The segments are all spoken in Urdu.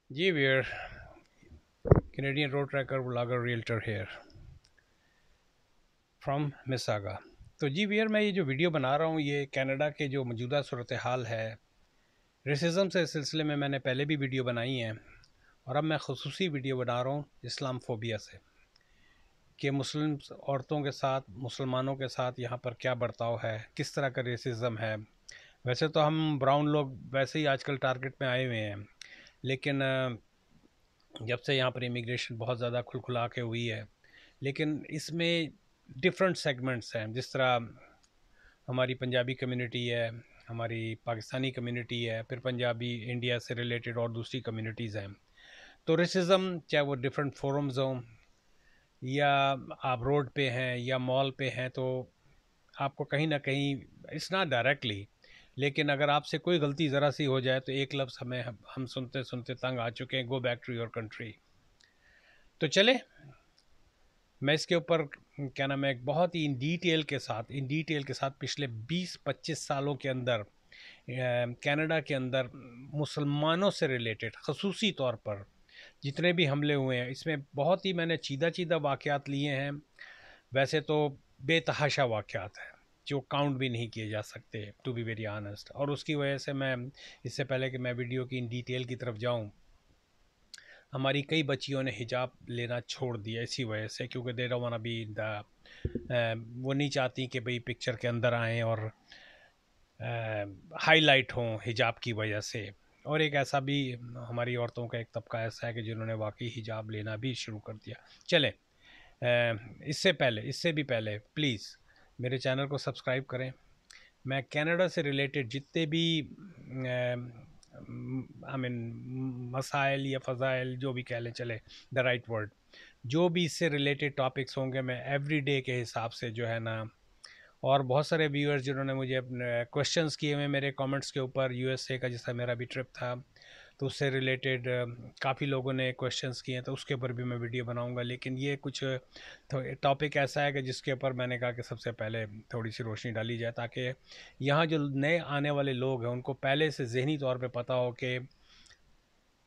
G we're Canadian road trekker blogger realtor here from Mississauga. تو جی ویئر میں یہ جو ویڈیو بنا رہا ہوں یہ کینیڈا کے جو موجودہ صورتحال ہے ریسزم سے سلسلے میں نے پہلے بھی ویڈیو بنائی ہیں اور اب میں خصوصی ویڈیو بنا رہا ہوں اسلام فوبیا سے کہ مسلم عورتوں کے ساتھ مسلمانوں کے ساتھ یہاں پر کیا برتاؤ ہے، کس طرح کا ریسزم ہے. ویسے تو ہم براؤن لوگ ویسے ہی آج کل ٹارگٹ میں آئے ہوئے ہیں، لیکن جب سے یہاں پر امیگریشن بہت زیادہ کھل کھلا کے ہوئی ہے، لیکن اس میں ڈفرینٹ سیگمنٹس ہیں. جس طرح ہماری پنجابی کمیونٹی ہے، ہماری پاکستانی کمیونٹی ہے، پھر پنجابی انڈیا سے ریلیٹڈ اور دوسری کمیونٹیز ہیں. تو ریسزم چاہے وہ ڈفرینٹ فورمز ہوں یا آپ روڈ پہ ہیں یا مال پہ ہیں، تو آپ کو کہیں نہ کہیں اٹس ناٹ ڈائریکٹلی، لیکن اگر آپ سے کوئی غلطی ذرا سی ہو جائے تو ایک لفظ ہم سنتے سنتے تنگ آ چکے ہیں، go back to your country. تو چلے میں اس کے اوپر کیا نام ہے ایک بہت ہی ان ڈیٹیل کے ساتھ پچھلے 20-25 سالوں کے اندر کینیڈا کے اندر مسلمانوں سے ریلیٹڈ خصوصی طور پر جتنے بھی حملے ہوئے ہیں، اس میں بہت ہی میں نے چیدہ واقعات لیے ہیں. ویسے تو بے تحاشا واقعات ہیں جو کاؤنٹ بھی نہیں کیے جا سکتے ٹو بی ویری آنیسٹ، اور اس کی وجہ سے میں اس سے پہلے کہ میں ویڈیو کی ان ڈیٹیل کی طرف جاؤں، ہماری کئی بچیوں نے حجاب لینا چھوڑ دیا اسی وجہ سے، کیونکہ they don't want be the وہ نہیں چاہتی کہ بھئی پکچر کے اندر آئیں اور ہائی لائٹ ہوں حجاب کی وجہ سے. اور ایک ایسا بھی ہماری عورتوں کا ایک طبقہ ایسا ہے کہ جنہوں نے واقعی حجاب لینا بھی شروع کر دیا. چلیں اس سے بھی پہلے پلیز میرے چینل کو سبسکرائب کریں. میں کینیڈا سے ریلیٹڈ جتنے بھی مسائل یا فضائل جو بھی کہہ لیں، چلے دا رائٹ ورڈ، جو بھی اس سے ریلیٹڈ ٹاپکس ہوں گے میں ایوری ڈے کے حساب سے جو ہے نا. اور بہت سارے ویورز جنہوں نے مجھے اپنے کوشچنس کیے ہوئے میرے کامنٹس کے اوپر، یو ایس اے کا جیسا میرا بھی ٹرپ تھا تو اس سے ریلیٹڈ کافی لوگوں نے کوشچنس کیے ہیں، تو اس کے اوپر بھی میں ویڈیو بناؤں گا. لیکن یہ کچھ ٹاپک ایسا ہے کہ جس کے اوپر میں نے کہا کہ سب سے پہلے تھوڑی سی روشنی ڈالی جائے، تاکہ یہاں جو نئے آنے والے لوگ ہیں ان کو پہلے سے ذہنی طور پہ پتہ ہو کہ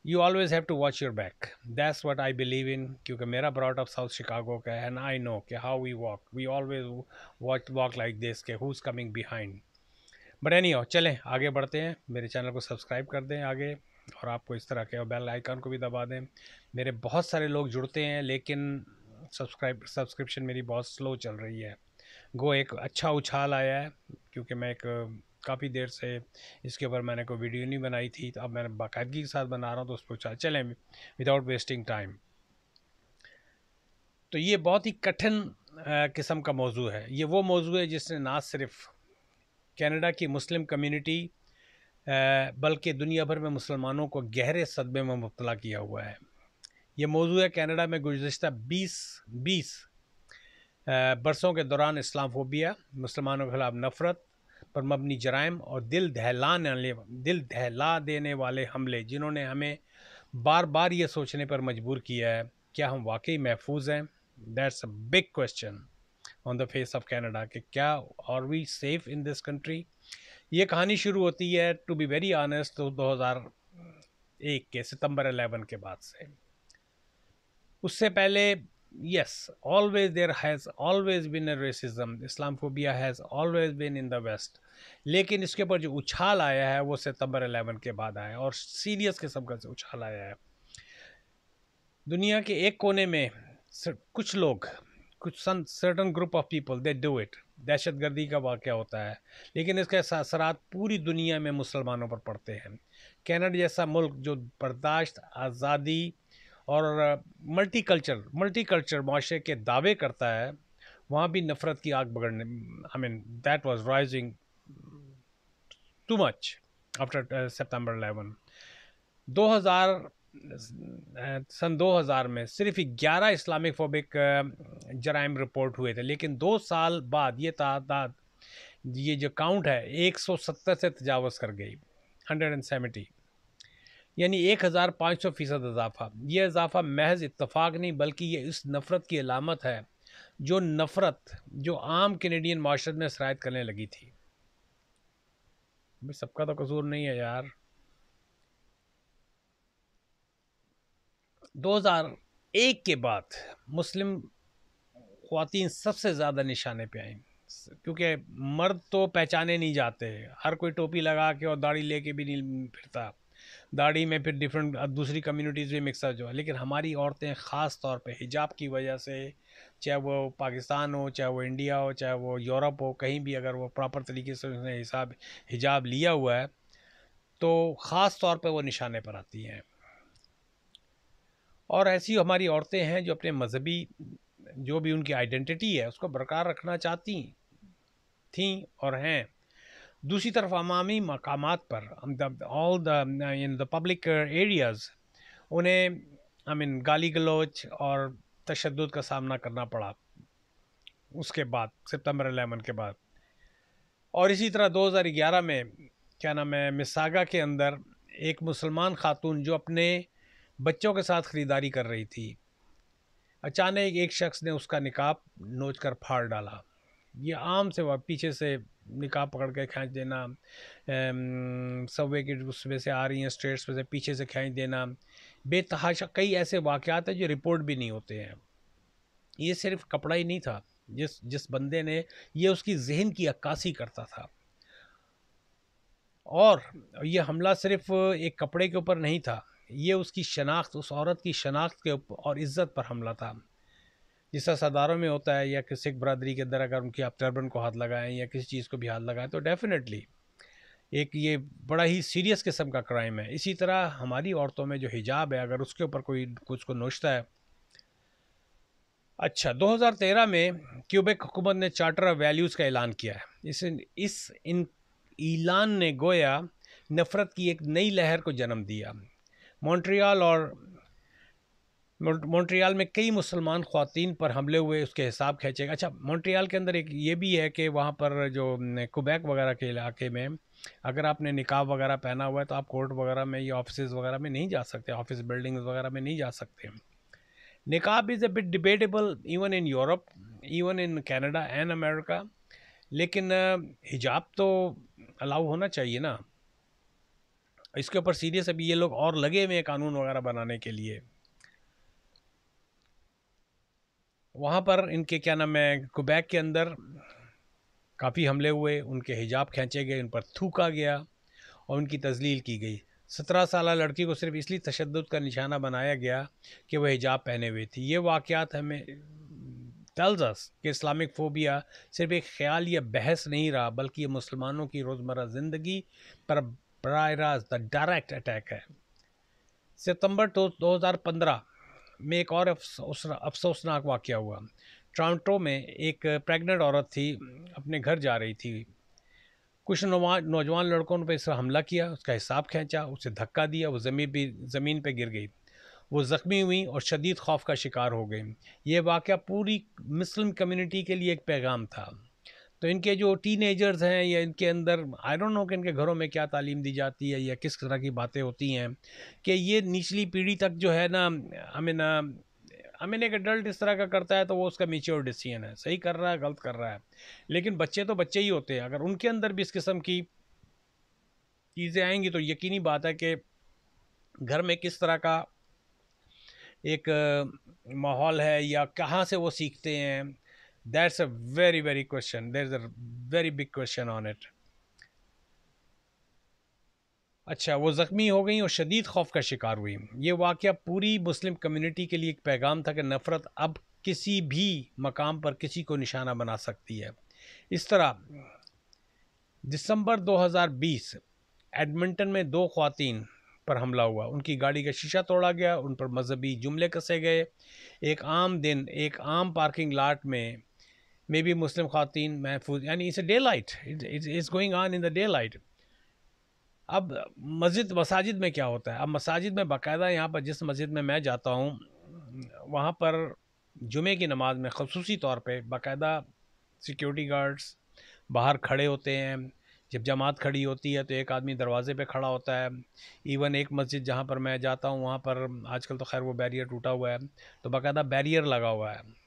You always have to watch your back. That's what I believe in. کیونکہ میرا براؤٹ آف ساؤتھ شکاگو کا ہے and I know کہ how we walk. We always walk like this کہ who's coming behind. But anyhow چلیں آگے بڑھتے ہیں. میرے چینل کو سبسکرائب کر دیں آگے، اور آپ کو اس طرح کے بیل آئیکن کو بھی دبا دیں. میرے بہت سارے لوگ جڑتے ہیں لیکن سبسکرپشن میری بہت سلو چل رہی ہے. گو ایک اچھا اچھال آیا ہے کیونکہ میں ایک کافی دیر سے اس کے اوپر میں نے کوئی ویڈیو نہیں بنائی تھی، تو اب میں نے باقاعدگی کے ساتھ بنا رہا ہوں، تو اس پہ چلیں وداؤٹ ویسٹنگ ٹائم. تو یہ بہت ہی کٹھن قسم کا موضوع ہے. یہ وہ موضوع ہے جس نے نہ صرف کینیڈا کی مسلم کمیونٹی بلکہ دنیا بھر میں مسلمانوں کو گہرے صدمے میں مبتلا کیا ہوا ہے. یہ موضوع ہے کینیڈا میں گزشتہ 20 برسوں کے دوران اسلام فوبیا، مسلمانوں کے خلاف نفرت پر مبنی جرائم اور دل دہلا دینے والے حملے، جنہوں نے ہمیں بار بار یہ سوچنے پر مجبور کیا ہے کیا ہم واقعی محفوظ ہیں. That's a big question on the face of Canada کہ کیا are we safe in this country. یہ کہانی شروع ہوتی ہے ٹو بی ویری آنیسٹ 2001 کے ستمبر 11 کے بعد سے. اس سے پہلے یس always there has always been a racism. Islamophobia has always been in the West. لیکن اس کے اوپر جو اچھال آیا ہے وہ ستمبر 11 کے بعد آیا ہے، اور سیریس قسم کا اچھال آیا ہے. دنیا کے ایک کونے میں کچھ لوگ، کچھ certain group of people they do it، دہشت گردی کا واقعہ ہوتا ہے، لیکن اس کے اثرات پوری دنیا میں مسلمانوں پر پڑتے ہیں. کینیڈا جیسا ملک جو برداشت، آزادی اور ملٹی کلچر معاشرے کے دعوے کرتا ہے، وہاں بھی نفرت کی آگ بگڑنے that was rising too much after September 11. 2000 سن 2000 میں صرف 11 اسلامک فوبک جرائم رپورٹ ہوئے تھے، لیکن 2 سال بعد یہ تعداد، یہ جو کاؤنٹ ہے 170 سے تجاوز کر گئی، 170، یعنی 1500% اضافہ. یہ اضافہ محض اتفاق نہیں بلکہ یہ اس نفرت کی علامت ہے جو عام کینیڈین معاشرت میں سرایت کرنے لگی تھی. سب کا تو قصور نہیں ہے یار. 2001 کے بعد مسلم خواتین سب سے زیادہ نشانے پہ آئیں، کیونکہ مرد تو پہچانے نہیں جاتے، ہر کوئی ٹوپی لگا کے اور داڑھی لے کے بھی نہیں پھرتا، داڑھی میں پھر ڈیفرنٹ دوسری کمیونٹیز بھی مکس جو ہے، لیکن ہماری عورتیں خاص طور پہ حجاب کی وجہ سے، چاہے وہ پاکستان ہو، چاہے وہ انڈیا ہو، چاہے وہ یورپ ہو، کہیں بھی اگر وہ پراپر طریقے سے اس نے حجاب لیا ہوا ہے تو خاص طور پہ وہ نشانے پر آتی ہیں۔ اور ایسی ہماری عورتیں ہیں جو اپنے مذہبی جو بھی ان کی آئیڈینٹی ہے اس کو برقرار رکھنا چاہتی تھیں اور ہیں۔ دوسری طرف عوامی مقامات پر آل دا پبلک ایریاز انہیں گالی گلوچ اور تشدد کا سامنا کرنا پڑا اس کے بعد، سپتمبر 11 کے بعد۔ اور اسی طرح 2011 میں کیا نام ہے مساگا کے اندر ایک مسلمان خاتون جو اپنے بچوں کے ساتھ خریداری کر رہی تھی، اچانک ایک شخص نے اس کا نقاب نوچ کر پھاڑ ڈالا۔ یہ عام سے پیچھے سے نقاب پکڑ کے کھینچ دینا، سب وے کی اس میں سے آ رہی ہیں اسٹریٹس میں سے پیچھے سے کھینچ دینا، بے تحاشا کئی ایسے واقعات ہیں جو رپورٹ بھی نہیں ہوتے ہیں۔ یہ صرف کپڑا ہی نہیں تھا، جس بندے نے یہ اس کی ذہن کی عکاسی کرتا تھا، اور یہ حملہ صرف ایک کپڑے کے اوپر نہیں تھا، یہ اس کی شناخت، اس عورت کی شناخت کے اوپر اور عزت پر حملہ تھا۔ جس طرح سرداروں میں ہوتا ہے یا سکھ برادری کے اندر اگر ان کی آپ ٹربن کو ہاتھ لگائیں یا کسی چیز کو بھی ہاتھ لگائیں تو ڈیفینیٹلی ایک یہ بڑا ہی سیریس قسم کا کرائم ہے۔ اسی طرح ہماری عورتوں میں جو حجاب ہے اگر اس کے اوپر کوئی کچھ کو نوچتا ہے۔ اچھا، 2013 میں کیوبیک حکومت نے چارٹر آف ویلیوز کا اعلان کیا ہے۔ اس اعلان نے گویا نفرت کی ایک نئی لہر کو جنم دیا۔ مونٹریال میں کئی مسلمان خواتین پر حملے ہوئے، اس کے حساب کھینچے گا۔ اچھا، مونٹریال کے اندر ایک یہ بھی ہے کہ وہاں پر جو کوبیک وغیرہ کے علاقے میں اگر آپ نے نقاب وغیرہ پہنا ہوا ہے تو آپ کورٹ وغیرہ میں یا آفیسز وغیرہ میں نہیں جا سکتے، آفس بلڈنگز وغیرہ میں نہیں جا سکتے۔ نقاب is a bit debatable even in Europe, even in Canada and America, لیکن حجاب تو الاؤ ہونا چاہیے نا۔ اس کے اوپر سیریس ابھی یہ لوگ اور لگے ہوئے ہیں قانون وغیرہ بنانے کے لیے۔ وہاں پر ان کے کیا نام ہے کوبیک کے اندر کافی حملے ہوئے، ان کے حجاب کھینچے گئے، ان پر تھوکا گیا اور ان کی تذلیل کی گئی۔ 17 سالہ لڑکی کو صرف اس لیے تشدد کا نشانہ بنایا گیا کہ وہ حجاب پہنے ہوئے تھی۔ یہ واقعات ہمیں tells us کہ اسلامک فوبیا صرف ایک خیال یا بحث نہیں رہا بلکہ یہ مسلمانوں کی روزمرہ زندگی پر براہ راست ڈائریکٹ اٹیک ہے۔ ستمبر 2015 میں ایک اور افسوسناک واقعہ ہوا۔ ٹورانٹو میں ایک پریگننٹ عورت تھی، اپنے گھر جا رہی تھی، کچھ نوجوان لڑکوں نے اس پر حملہ کیا، اس کا حساب کھینچا، اسے دھکا دیا، وہ زمین پہ گر گئی، وہ زخمی ہوئی اور شدید خوف کا شکار ہو گئی۔ یہ واقعہ پوری مسلم کمیونٹی کے لیے ایک پیغام تھا۔ تو ان کے جو ٹین ایجرز ہیں یا ان کے اندر آئی ڈونٹ نو کہ ان کے گھروں میں کیا تعلیم دی جاتی ہے یا کس طرح کی باتیں ہوتی ہیں کہ یہ نچلی پیڑھی تک جو ہے نا ایک ایڈلٹ اس طرح کا کرتا ہے تو وہ اس کا میچور ڈیسیژن ہے، صحیح کر رہا ہے غلط کر رہا ہے، لیکن بچے تو بچے ہی ہوتے ہیں۔ اگر ان کے اندر بھی اس قسم کی چیزیں آئیں گی تو یقینی بات ہے کہ گھر میں کس طرح کا ایک ماحول ہے یا کہاں سے وہ سیکھتے ہیں۔ That's a very very question. There's a very big question on it. اچھا، وہ زخمی ہو گئیں اور شدید خوف کا شکار ہوئی۔ یہ واقعہ پوری مسلم کمیونٹی کے لیے ایک پیغام تھا کہ نفرت اب کسی بھی مقام پر کسی کو نشانہ بنا سکتی ہے۔ اس طرح دسمبر 2020 ایڈمنٹن میں 2 خواتین پر حملہ ہوا، ان کی گاڑی کا شیشہ توڑا گیا، ان پر مذہبی جملے کسے گئے۔ ایک عام پارکنگ لاٹ میں بھی مسلم خواتین محفوظ، یعنی it's a daylight, it's going on in the daylight. اب مساجد میں کیا ہوتا ہے؟ اب مساجد میں باقاعدہ یہاں پر جس مسجد میں جاتا ہوں وہاں پر جمعے کی نماز میں خصوصی طور پہ باقاعدہ سیکیورٹی گارڈز باہر کھڑے ہوتے ہیں۔ جب جماعت کھڑی ہوتی ہے تو ایک آدمی دروازے پہ کھڑا ہوتا ہے۔ ایون ایک مسجد جہاں پر میں جاتا ہوں وہاں پر آج کل تو خیر وہ بیریئر ٹوٹا ہوا ہے تو باقاعدہ بیریئر لگا ہوا ہے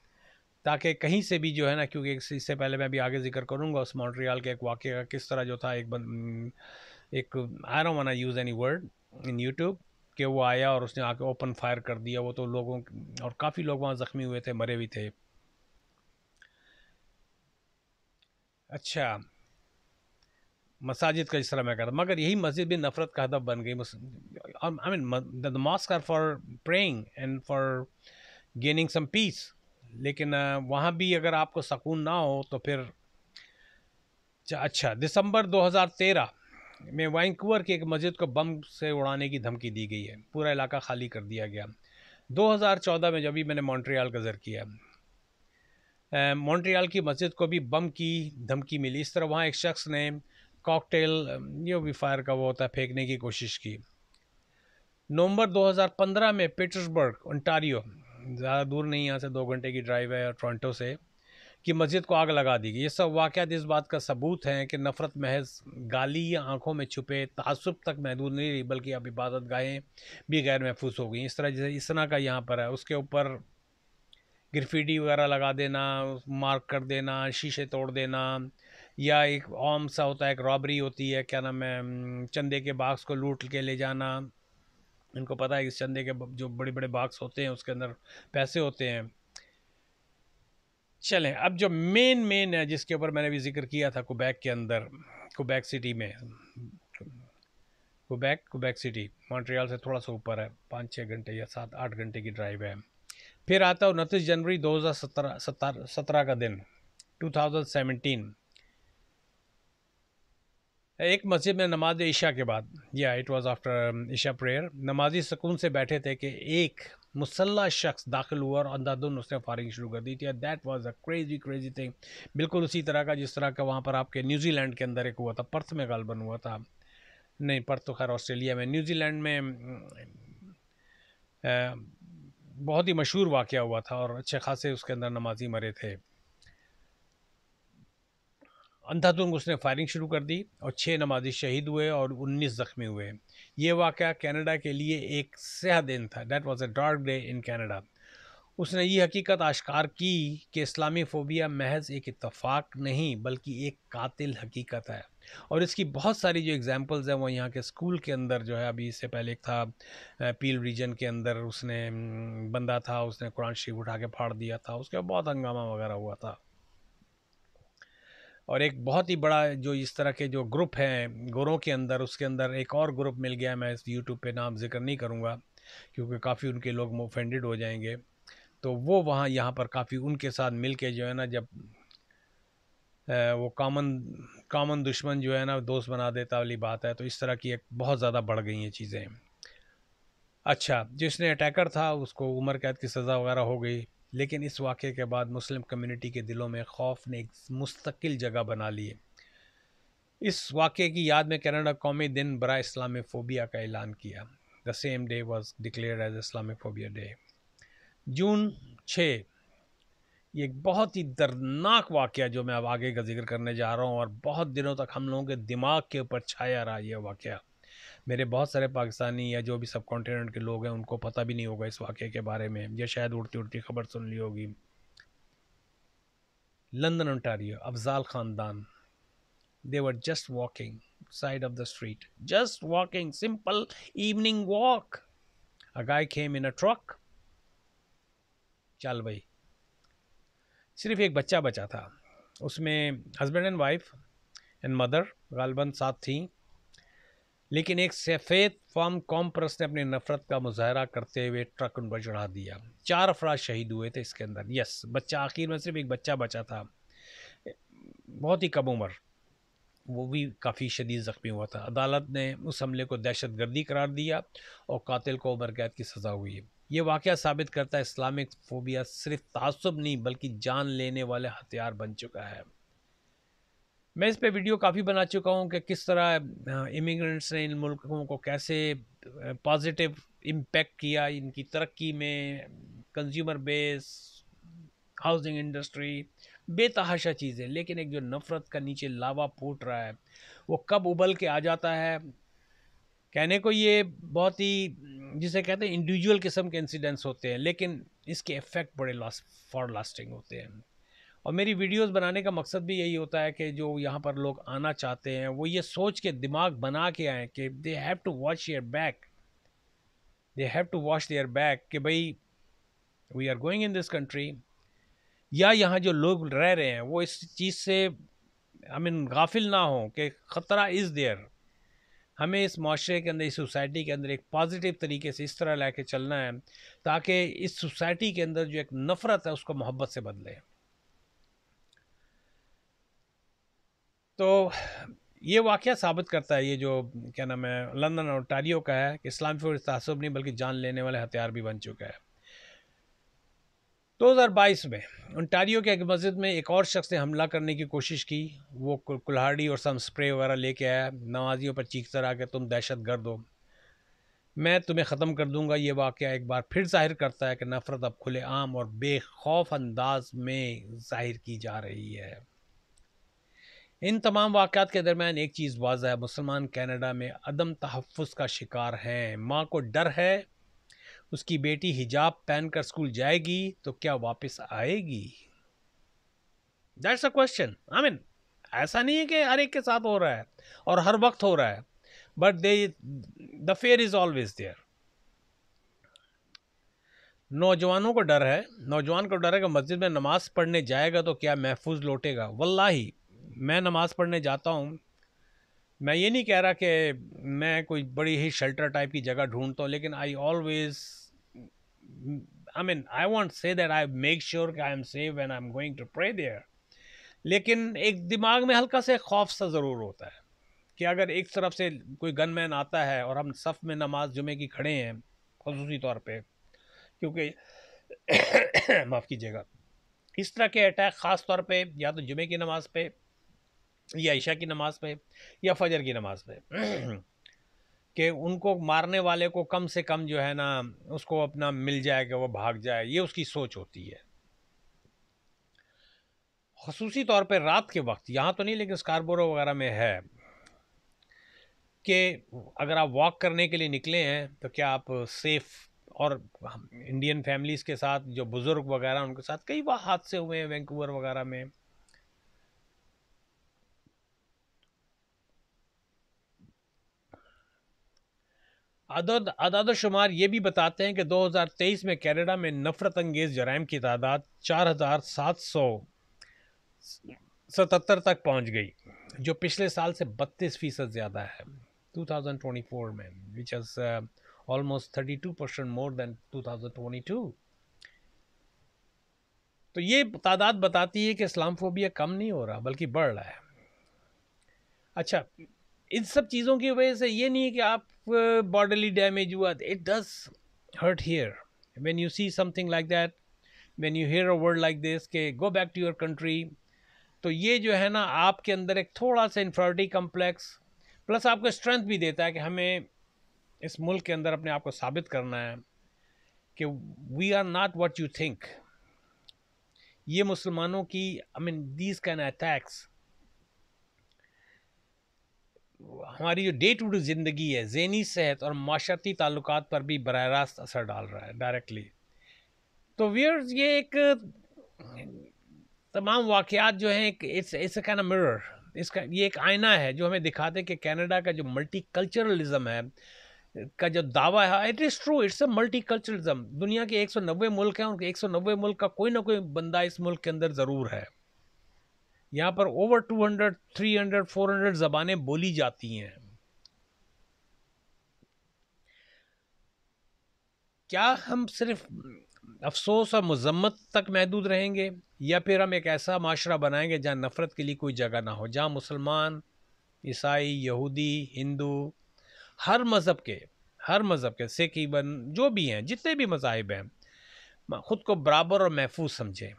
تاکہ کہیں سے بھی جو ہے نا، کیونکہ اس سے پہلے میں بھی آگے ذکر کروں گا اس مونٹریال کے ایک واقعے کا کس طرح جو تھا، ایک I don't wanna use any word in YouTube، کہ وہ آیا اور اس نے آ کے اوپن فائر کر دیا. وہ تو لوگوں اور کافی لوگ وہاں زخمی ہوئے تھے, مرے بھی تھے. اچھا, مساجد کا اس طرح میں کہتا, مگر یہی مسجد بھی نفرت کا ہدف بن گئی. I mean, the mosques are for praying and for gaining some peace. لیکن وہاں بھی اگر آپ کو سکون نہ ہو تو پھر. اچھا, دسمبر 2013 میں وینکوور کی ایک مسجد کو بم سے اڑانے کی دھمکی دی گئی ہے. پورا علاقہ خالی کر دیا گیا. 2014 میں جب بھی میں نے مونٹریال کا ذکر کیا, مونٹریال کی مسجد کو بھی بم کی دھمکی ملی. اس طرح وہاں ایک شخص نے کاکٹیل جو بھی فائر کا وہ ہوتا ہے پھینکنے کی کوشش کی. نومبر 2015 میں پیٹرسبرگ انٹاریو, زیادہ دور نہیں, یہاں سے 2 گھنٹے کی ڈرائیو ہے ٹورنٹو سے, کی مسجد کو آگ لگا دی گئی. یہ سب واقعات اس بات کا ثبوت ہیں کہ نفرت محض گالی یا آنکھوں میں چھپے تعصب تک محدود نہیں رہی, بلکہ اب عبادت گاہیں بھی غیر محفوظ ہو گئیں. اس طرح جیسے اسنا کا یہاں پر ہے, اس کے اوپر گرفیٹی وغیرہ لگا دینا, مارک کر دینا, شیشے توڑ دینا, یا ایک عام سا ہوتا ہے, ایک رابری ہوتی ہے, کیا نام ہے, چندے کے باکس کو لوٹ کے لے جانا. ان کو پتہ ہے کہ اس چندے کے جو بڑے بڑے باکس ہوتے ہیں اس کے اندر پیسے ہوتے ہیں. چلیں, اب جو مین ہے جس کے اوپر میں نے بھی ذکر کیا تھا, کوبیک کے اندر, کوبیک سٹی میں, کوبیک سٹی مونٹریال سے تھوڑا سا اوپر ہے, 5-6 گھنٹے یا 7-8 گھنٹے کی ڈرائیو ہے. پھر آتا 29 جنوری 2017 کا دن, 2017. ایک مسجد میں نماز عشاء کے بعد, اٹ واز آفٹر عشاء پریئر, نمازی سکون سے بیٹھے تھے کہ ایک مسلح شخص داخل ہوا اور اندھادھند اس نے فائرنگ شروع کر دی تھی. That was a crazy thing. بالکل اسی طرح کا جس طرح کا وہاں پر آپ کے نیوزی لینڈ کے اندر ایک ہوا تھا, پرتھ میں غالباً ہوا تھا, نہیں پرتھ تو خیر آسٹریلیا میں, نیوزی لینڈ میں بہت ہی مشہور واقعہ ہوا تھا اور اچھے خاصے اس کے اندر نمازی مرے تھے. اندھادھند اس نے فائرنگ شروع کر دی اور 6 نمازی شہید ہوئے اور 19 زخمی ہوئے. یہ واقعہ کینیڈا کے لیے ایک سیاہ دن تھا. That was a dark day in Canada. اس نے یہ حقیقت آشکار کی کہ اسلامی فوبیا محض ایک اتفاق نہیں بلکہ ایک قاتل حقیقت ہے. اور اس کی بہت ساری جو اگزامپلز ہیں وہ یہاں کے اسکول کے اندر جو ہے, ابھی اس سے پہلے ایک تھا پیل ریجن کے اندر, اس نے بندہ تھا, اس نے قرآن شریف اٹھا کے پھاڑ دیا تھا, اس کے بہت ہنگامہ وغیرہ ہوا تھا. اور ایک بہت ہی بڑا جو اس طرح کے جو گروپ ہیں گوروں کے اندر, اس کے اندر ایک اور گروپ مل گیا, میں اس یوٹیوب پہ نام ذکر نہیں کروں گا کیونکہ کافی ان کے لوگ اوفینڈڈ ہو جائیں گے. تو وہ وہاں یہاں پر کافی ان کے ساتھ مل کے جو ہے نا, جب وہ کامن دشمن جو ہے نا دوست بنا دیتا والی بات ہے, تو اس طرح کی ایک بہت زیادہ بڑھ گئی ہیں چیزیں. اچھا, جس نے اٹیکر تھا اس کو عمر قید کی سزا وغیرہ ہو گئی, لیکن اس واقعے کے بعد مسلم کمیونٹی کے دلوں میں خوف نے ایک مستقل جگہ بنا لی. اس واقعے کی یاد میں کینیڈا قومی دن برائے اسلامی فوبیا کا اعلان کیا. The same day was declared as Islamophobia Day. جون 6, یہ ایک بہت ہی دردناک واقعہ جو میں اب آگے کا ذکر کرنے جا رہا ہوں, اور بہت دنوں تک ہم لوگوں کے دماغ کے اوپر چھایا رہا یہ واقعہ. میرے بہت سارے پاکستانی یا جو بھی سب کانٹیننٹ کے لوگ ہیں ان کو پتہ بھی نہیں ہوگا اس واقعے کے بارے میں, یا شاید اڑتی خبر سن لی ہوگی. لندن انٹاریو, افضال خاندان, they were just walking side of the street, just walking, simple evening walk. A guy came in a truck. چل بھائی, صرف ایک بچہ بچا تھا, اس میں husband and wife and mother غالباً ساتھ تھیں, لیکن ایک سفید فام کامپرس نے اپنی نفرت کا مظاہرہ کرتے ہوئے ٹرک ان پر چڑھا دیا. 4 افراد شہید ہوئے تھے اس کے اندر. بچہ آخر میں صرف ایک بچہ بچا تھا, بہت ہی کم عمر, وہ بھی کافی شدید زخمی ہوا تھا. عدالت نے اس حملے کو دہشت گردی قرار دیا اور قاتل کو عمر قید کی سزا ہوئی. یہ واقعہ ثابت کرتا ہے اسلامک فوبیا صرف تعصب نہیں بلکہ جان لینے والے ہتھیار بن چکا ہے. میں اس پہ ویڈیو کافی بنا چکا ہوں کہ کس طرح امیگرنٹس نے ان ملکوں کو کیسے پازیٹیو امپیکٹ کیا ان کی ترقی میں, کنزیومر بیس, ہاؤسنگ انڈسٹری, بے تحاشا چیزیں. لیکن ایک جو نفرت کا نیچے لاوا پھوٹ رہا ہے وہ کب ابل کے آ جاتا ہے, کہنے کو یہ بہت ہی جسے کہتے ہیں انڈیویجول قسم کے انسیڈنٹس ہوتے ہیں, لیکن اس کے ایفیکٹ بڑے فار لاسٹنگ ہوتے ہیں. اور میری ویڈیوز بنانے کا مقصد بھی یہی ہوتا ہے کہ جو یہاں پر لوگ آنا چاہتے ہیں وہ یہ سوچ کے دماغ بنا کے آئیں کہ they have to watch your back. They have to wash their back کہ بھائی we are going in this country, یا یہاں جو لوگ رہ رہے ہیں وہ اس چیز سے غافل نہ ہوں کہ خطرہ از دیئر. ہمیں اس معاشرے کے اندر، اس سوسائٹی کے اندر ایک پازیٹیو طریقے سے اس طرح لے کے چلنا ہے تاکہ اس سوسائٹی کے اندر جو ایک نفرت ہے اس کو محبت سے بدلے. تو یہ واقعہ ثابت کرتا ہے، یہ جو کیا نام ہے لندن اور اونٹاریو کا ہے، کہ اسلام فور تعصب نہیں بلکہ جان لینے والے ہتھیار بھی بن چکا ہے. 2022 میں اونٹاریو کے ایک مسجد میں ایک اور شخص نے حملہ کرنے کی کوشش کی. وہ کلہاڑی اور سم سپرے وغیرہ لے کے آیا، نمازیوں پر چیختا رہا کہ تم دہشت گرد ہو، میں تمہیں ختم کر دوں گا. یہ واقعہ ایک بار پھر ظاہر کرتا ہے کہ نفرت اب کھلے عام اور بے خوف انداز میں ظاہر کی جا رہی ہے. ان تمام واقعات کے درمیان ایک چیز واضح ہے، مسلمان کینیڈا میں عدم تحفظ کا شکار ہیں. ماں کو ڈر ہے اس کی بیٹی حجاب پہن کر اسکول جائے گی تو کیا واپس آئے گی. That's a question. ایسا نہیں ہے کہ ہر ایک کے ساتھ ہو رہا ہے اور ہر وقت ہو رہا ہے، but the fear is always there. نوجوانوں کو ڈر ہے، نوجوان کو ڈر ہے کہ مسجد میں نماز پڑھنے جائے گا تو کیا محفوظ لوٹے گا. واللہ میں نماز پڑھنے جاتا ہوں، میں یہ نہیں کہہ رہا کہ میں کوئی بڑی ہی شیلٹر ٹائپ کی جگہ ڈھونڈتا ہوں، لیکن I won't say that I make sure کہ I am safe when I'm going to pray there. لیکن ایک دماغ میں ہلکا سے خوف سا ضرور ہوتا ہے کہ اگر ایک طرف سے کوئی گن مین آتا ہے اور ہم صف میں نماز جمعے کی کھڑے ہیں، خصوصی طور پہ کیونکہ معاف کیجیے گا، اس طرح کے اٹیک خاص طور پہ یا تو جمعے کی نماز پہ یا عشاء کی نماز پہ یا فجر کی نماز پہ کہ ان کو مارنے والے کو کم سے کم جو ہے نا اس کو اپنا مل جائے کہ وہ بھاگ جائے، یہ اس کی سوچ ہوتی ہے. خصوصی طور پہ رات کے وقت، یہاں تو نہیں لیکن اسکاربورو وغیرہ میں ہے کہ اگر آپ واک کرنے کے لیے نکلے ہیں تو کیا آپ سیف. اور انڈین فیملیز کے ساتھ جو بزرگ وغیرہ ان کے ساتھ کئی بار حادثے ہوئے ہیں وینکوور وغیرہ میں. اعداد و شمار یہ بھی بتاتے ہیں کہ 2023 میں کینیڈا میں نفرت انگیز جرائم کی تعداد 4777 تک پہنچ گئی، جو پچھلے سال سے 32% زیادہ ہے 2024 میں، which is almost 32% more than 2022. تو یہ تعداد بتاتی ہے کہ اسلام فوبیا کم نہیں ہو رہا بلکہ بڑھ رہا ہے. اچھا، ان سب چیزوں کی وجہ سے یہ نہیں ہے کہ آپ باڈیلی ڈیمیج ہوا. It does hurt here when you see something like that, when you hear a word like this کہ go back to your country. تو یہ جو ہے نا آپ کے اندر ایک تھوڑا سا انفیریٹی کمپلیکس پلس آپ کو اسٹرینتھ بھی دیتا ہے کہ ہمیں اس ملک کے اندر اپنے آپ کو ثابت کرنا ہے کہ we are not what you think. یہ مسلمانوں کی دیز کین اٹیکس ہماری جو ڈے ٹو ڈے زندگی ہے، ذہنی صحت اور معاشرتی تعلقات پر بھی براہ راست اثر ڈال رہا ہے ڈائریکٹلی. تو ویئرز یہ ایک تمام واقعات جو ہیں it's a kind of mirror, اس کا یہ ایک آئینہ ہے جو ہمیں دکھاتے کہ کینیڈا کا جو ملٹی کلچرلزم ہے کا جو دعویٰ ہے، it is true, it's a multiculturalism. دنیا کے 190 ملک ہیں، ان کے 190 ملک کا کوئی نہ کوئی بندہ اس ملک کے اندر ضرور ہے. یہاں پر اوور 200 300 400 زبانیں بولی جاتی ہیں. کیا ہم صرف افسوس اور مذمت تک محدود رہیں گے، یا پھر ہم ایک ایسا معاشرہ بنائیں گے جہاں نفرت کے لیے کوئی جگہ نہ ہو، جہاں مسلمان، عیسائی، یہودی، ہندو، ہر مذہب کے سکھ ایون جو بھی ہیں، جتنے بھی مذاہب ہیں، خود کو برابر اور محفوظ سمجھیں.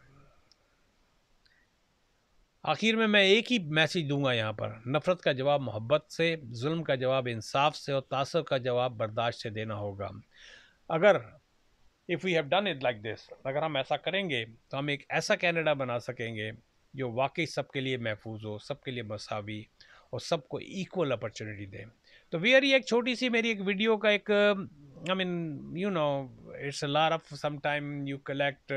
آخر میں ایک ہی میسیج دوں گا یہاں پر: نفرت کا جواب محبت سے، ظلم کا جواب انصاف سے، اور تعصب کا جواب برداشت سے دینا ہوگا. اگر if we have done it like this، اگر ہم ایسا کریں گے تو ہم ایک ایسا کینیڈا بنا سکیں گے جو واقعی سب کے لیے محفوظ ہو، سب کے لیے مساوی اور سب کو ایکول اپرچونٹی دے. تو ویئر ایک چھوٹی سی میری ایک ویڈیو کا ایک it's a law of some time you collect,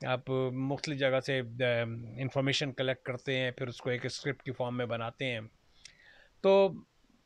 آپ مختلف جگہ سے انفارمیشن کلیکٹ کرتے ہیں، پھر اس کو ایک اسکرپٹ کی فارم میں بناتے ہیں. تو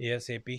ASAP,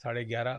11:30,